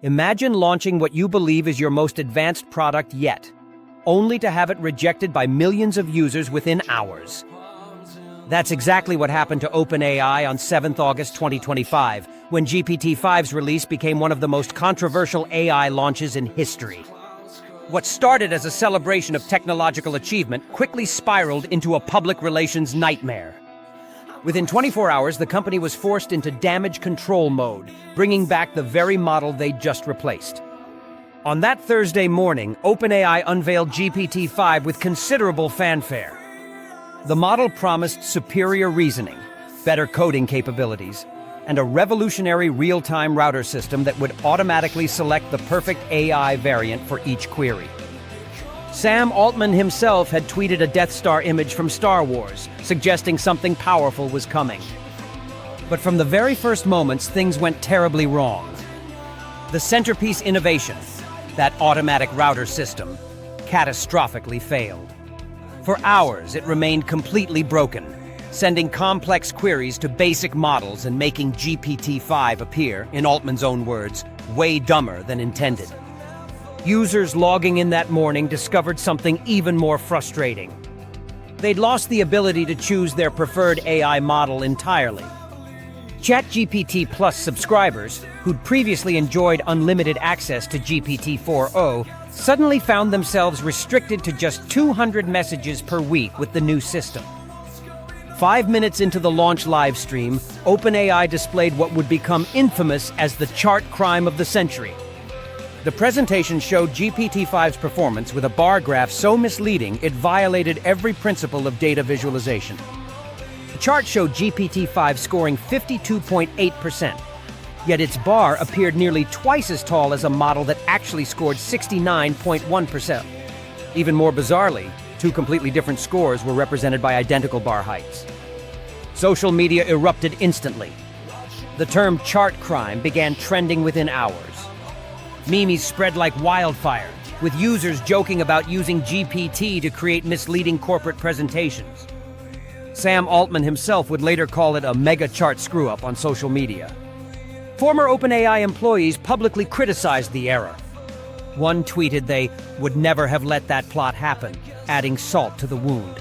Imagine launching what you believe is your most advanced product yet, only to have it rejected by millions of users within hours. That's exactly what happened to OpenAI on 7th August 2025, when GPT-5's release became one of the most controversial AI launches in history. What started as a celebration of technological achievement quickly spiraled into a public relations nightmare. Within 24 hours, the company was forced into damage control mode, bringing back the very model they'd just replaced. On that Thursday morning, OpenAI unveiled GPT-5 with considerable fanfare. The model promised superior reasoning, better coding capabilities, and a revolutionary real-time router system that would automatically select the perfect AI variant for each query. Sam Altman himself had tweeted a Death Star image from Star Wars, suggesting something powerful was coming. But from the very first moments, things went terribly wrong. The centerpiece innovation, that automatic router system, catastrophically failed. For hours, it remained completely broken, sending complex queries to basic models and making GPT-5 appear, in Altman's own words, way dumber than intended. Users logging in that morning discovered something even more frustrating. They'd lost the ability to choose their preferred AI model entirely. ChatGPT Plus subscribers, who'd previously enjoyed unlimited access to GPT-4o, suddenly found themselves restricted to just 200 messages per week with the new system. 5 minutes into the launch livestream, OpenAI displayed what would become infamous as the chart crime of the century. The presentation showed GPT-5's performance with a bar graph so misleading it violated every principle of data visualization. The chart showed GPT-5 scoring 52.8%, yet its bar appeared nearly twice as tall as a model that actually scored 69.1%. Even more bizarrely, two completely different scores were represented by identical bar heights. Social media erupted instantly. The term chart crime began trending within hours. Memes spread like wildfire, with users joking about using GPT to create misleading corporate presentations. Sam Altman himself would later call it a mega chart screw-up on social media. Former OpenAI employees publicly criticized the error. One tweeted they would never have let that plot happen, adding salt to the wound.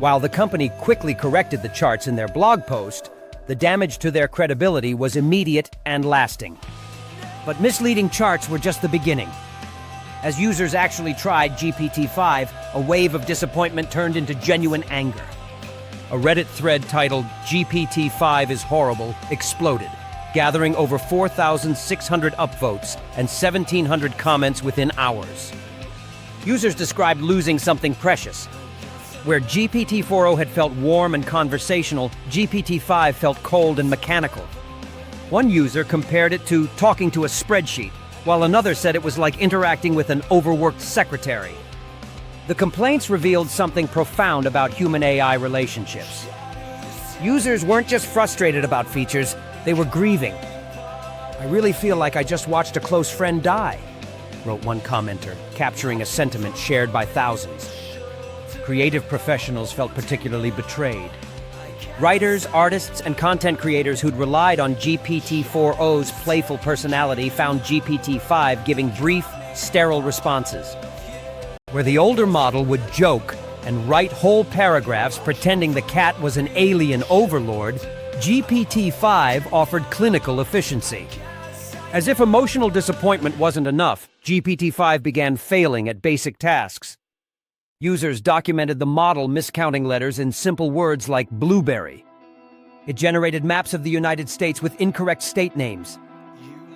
While the company quickly corrected the charts in their blog post, the damage to their credibility was immediate and lasting. But misleading charts were just the beginning. As users actually tried GPT-5, a wave of disappointment turned into genuine anger. A Reddit thread titled "GPT-5 is horrible" exploded, gathering over 4,600 upvotes and 1,700 comments within hours. Users described losing something precious. Where GPT-4o had felt warm and conversational, GPT-5 felt cold and mechanical. One user compared it to talking to a spreadsheet, while another said it was like interacting with an overworked secretary. The complaints revealed something profound about human-AI relationships. Users weren't just frustrated about features, they were grieving. "I really feel like I just watched a close friend die," wrote one commenter, capturing a sentiment shared by thousands. Creative professionals felt particularly betrayed. Writers, artists, and content creators who'd relied on GPT-4o's playful personality found GPT-5 giving brief, sterile responses. Where the older model would joke and write whole paragraphs pretending the cat was an alien overlord, GPT-5 offered clinical efficiency. As if emotional disappointment wasn't enough, GPT-5 began failing at basic tasks. Users documented the model miscounting letters in simple words like blueberry. It generated maps of the United States with incorrect state names.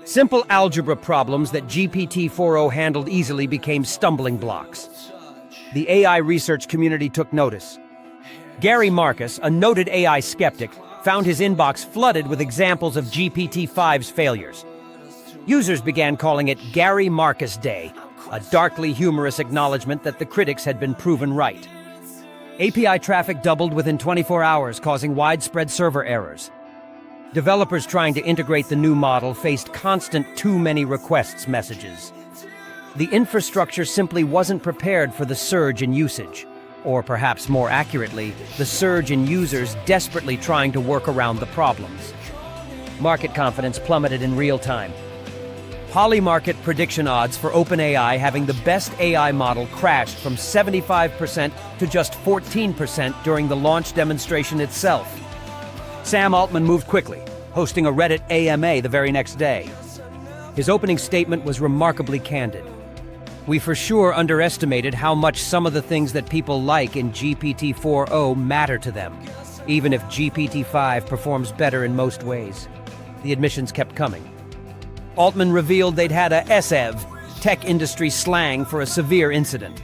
Simple algebra problems that GPT-4o handled easily became stumbling blocks. The AI research community took notice. Gary Marcus, a noted AI skeptic, found his inbox flooded with examples of GPT-5's failures. Users began calling it Gary Marcus Day, a darkly humorous acknowledgement that the critics had been proven right. API traffic doubled within 24 hours, causing widespread server errors. Developers trying to integrate the new model faced constant "too many requests" messages. The infrastructure simply wasn't prepared for the surge in usage, or perhaps more accurately, the surge in users desperately trying to work around the problems. Market confidence plummeted in real time. Polymarket prediction odds for OpenAI having the best AI model crashed from 75% to just 14% during the launch demonstration itself. Sam Altman moved quickly, hosting a Reddit AMA the very next day. His opening statement was remarkably candid. We for sure underestimated how much some of the things that people like in GPT-4o matter to them, even if GPT-5 performs better in most ways. The admissions kept coming. Altman revealed they'd had a SEV, tech industry slang for a severe incident.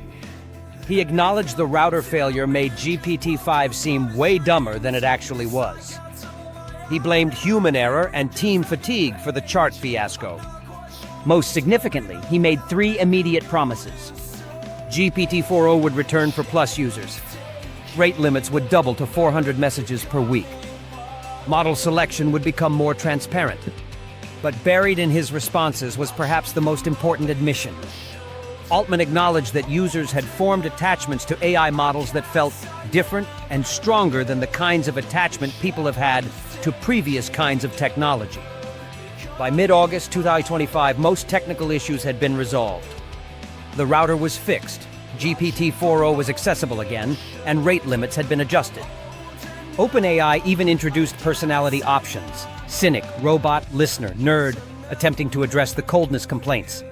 He acknowledged the router failure made GPT-5 seem way dumber than it actually was. He blamed human error and team fatigue for the chart fiasco. Most significantly, he made 3 immediate promises. GPT-4o would return for Plus users. Rate limits would double to 400 messages per week. Model selection would become more transparent. But buried in his responses was perhaps the most important admission. Altman acknowledged that users had formed attachments to AI models that felt different and stronger than the kinds of attachment people have had to previous kinds of technology. By mid-August 2025, most technical issues had been resolved. The router was fixed, GPT-4o was accessible again, and rate limits had been adjusted. OpenAI even introduced personality options: cynic, robot, listener, nerd, attempting to address the coldness complaints.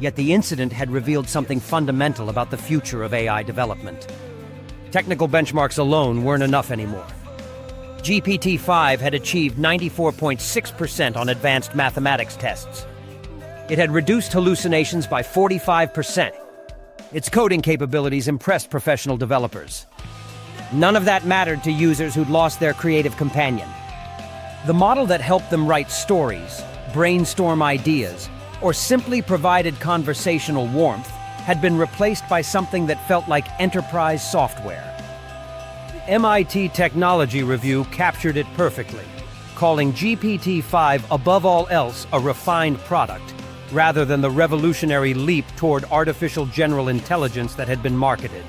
Yet the incident had revealed something fundamental about the future of AI development. Technical benchmarks alone weren't enough anymore. GPT-5 had achieved 94.6% on advanced mathematics tests. It had reduced hallucinations by 45%. Its coding capabilities impressed professional developers. None of that mattered to users who'd lost their creative companion. The model that helped them write stories, brainstorm ideas, or simply provided conversational warmth had been replaced by something that felt like enterprise software. MIT Technology Review captured it perfectly, calling GPT-5 above all else a refined product, rather than the revolutionary leap toward artificial general intelligence that had been marketed.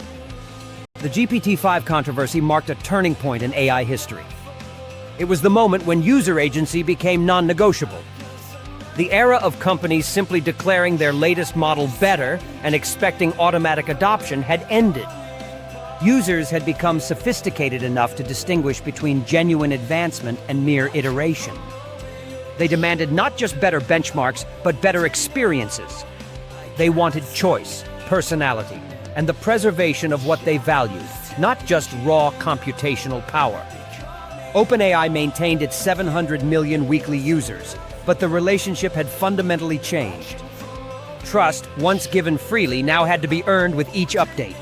The GPT-5 controversy marked a turning point in AI history. It was the moment when user agency became non-negotiable. The era of companies simply declaring their latest model better and expecting automatic adoption had ended. Users had become sophisticated enough to distinguish between genuine advancement and mere iteration. They demanded not just better benchmarks, but better experiences. They wanted choice, personality, and the preservation of what they valued, not just raw computational power. OpenAI maintained its 700 million weekly users, but the relationship had fundamentally changed. Trust, once given freely, now had to be earned with each update.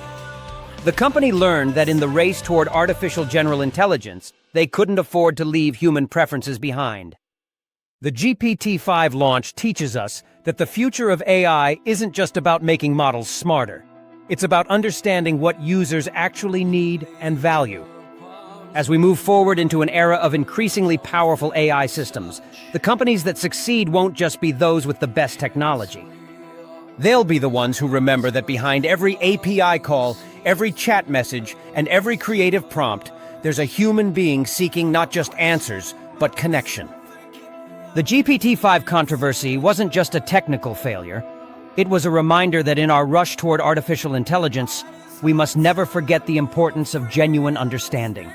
The company learned that in the race toward artificial general intelligence, they couldn't afford to leave human preferences behind. The GPT-5 launch teaches us that the future of AI isn't just about making models smarter. It's about understanding what users actually need and value. As we move forward into an era of increasingly powerful AI systems, the companies that succeed won't just be those with the best technology. They'll be the ones who remember that behind every API call, every chat message, and every creative prompt, there's a human being seeking not just answers, but connection. The GPT-5 controversy wasn't just a technical failure. It was a reminder that in our rush toward artificial intelligence, we must never forget the importance of genuine understanding.